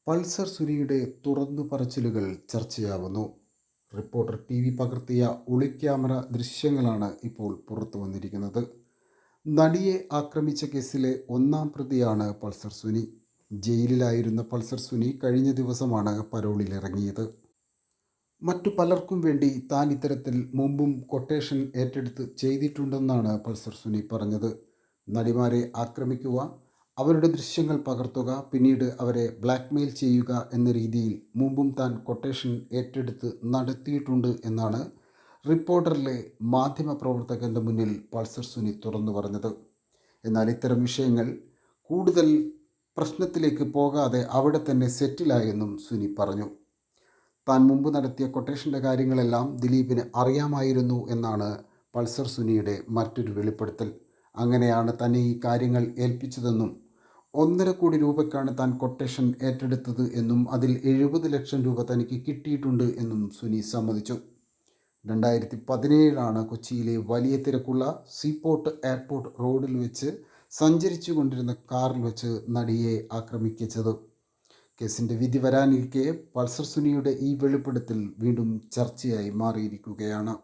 Pulsar സുനിയുടെ തുറന്നു പറച്ചിലുകൾ ചർച്ചയാവുന്നു. Reporter TV പകർത്തിയ ഒളിക്യാമറ ദൃശ്യങ്ങളാണ് ഇപ്പോൾ പുറത്തു വന്നിരിക്കുന്നത്. നടിയെ ആക്രമിച്ച കേസിലെ ഒന്നാം പ്രതിയാണ് പൾസർ സുനി. ജയിലിലായിരുന്ന പൾസർ സുനി കഴിഞ്ഞ ദിവസമാണ് പരോളിലിറങ്ങിയത്. മറ്റു പലർക്കും വേണ്ടി താൻ ഇത്തരത്തിൽ മുമ്പും കൊട്ടേഷൻ ഏറ്റെടുത്ത് ചെയ്തിട്ടുണ്ടെന്നാണ് പൾസർ സുനി പറഞ്ഞത്. നടിമാരെ ആക്രമിക്കുക, അവരുടെ ദൃശ്യങ്ങൾ പകർത്തുക, പിന്നീട് അവരെ ബ്ലാക്ക്മെയിൽ ചെയ്യുക എന്ന രീതിയിൽ മുമ്പും താൻ കൊട്ടേഷൻ ഏറ്റെടുത്ത് നടത്തിയിട്ടുണ്ട് എന്നാണ് റിപ്പോർട്ടറിലെ മാധ്യമപ്രവർത്തകൻ്റെ മുന്നിൽ പൾസർ സുനി തുറന്നു പറഞ്ഞത്. എന്നാൽ ഇത്തരം വിഷയങ്ങൾ കൂടുതൽ പ്രശ്നത്തിലേക്ക് പോകാതെ അവിടെ തന്നെ സെറ്റിലായെന്നും സുനി പറഞ്ഞു. താൻ മുമ്പ് നടത്തിയ കൊട്ടേഷൻ്റെ കാര്യങ്ങളെല്ലാം ദിലീപിന് അറിയാമായിരുന്നു എന്നാണ് പൾസർ സുനിയുടെ മറ്റൊരു വെളിപ്പെടുത്തൽ. അങ്ങനെയാണ് തന്നെ ഈ കാര്യങ്ങൾ ഏൽപ്പിച്ചതെന്നും 1.5 കോടി രൂപയ്ക്കാണ് താൻ കൊട്ടേഷൻ ഏറ്റെടുത്തത് എന്നും അതിൽ 70 ലക്ഷം രൂപ തനിക്ക് കിട്ടിയിട്ടുണ്ട് എന്നും സുനി സമ്മതിച്ചു. 2017 കൊച്ചിയിലെ വലിയ തിരക്കുള്ള സീപോർട്ട് എയർപോർട്ട് റോഡിൽ വെച്ച് സഞ്ചരിച്ചു കൊണ്ടിരുന്ന കാറിൽ വെച്ച് നടിയെ ആക്രമിച്ചത്. കേസിൻ്റെ വിധി വരാനിരിക്കെ പൾസർ സുനിയുടെ ഈ വെളിപ്പെടുത്തൽ വീണ്ടും ചർച്ചയായി മാറിയിരിക്കുകയാണ്.